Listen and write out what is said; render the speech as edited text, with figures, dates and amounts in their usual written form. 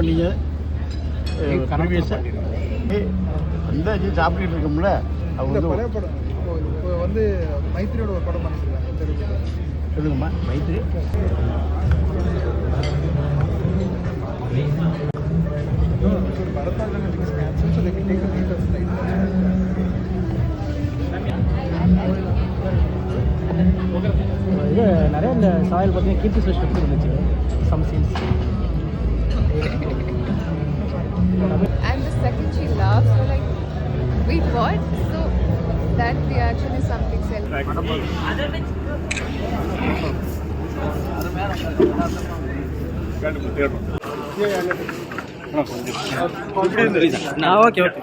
நீங்கள் அந்த சாப்பிட்டுட்டு இருக்கோம்ல அவங்க பழைய படம் இப்போ வந்து மைத்ரியோட ஒரு படம் பண்ணிருக்காங்க. சொல்லுங்கம்மா. மைத்ரி இது நிறைய இந்த சாயல் பார்த்தீங்கன்னா கீர்த்தி சுரேஷ் பற்றி இருந்துச்சு some scenes. And the second she laughs, we're like, wait, what? So that reaction is something self. Okay okay.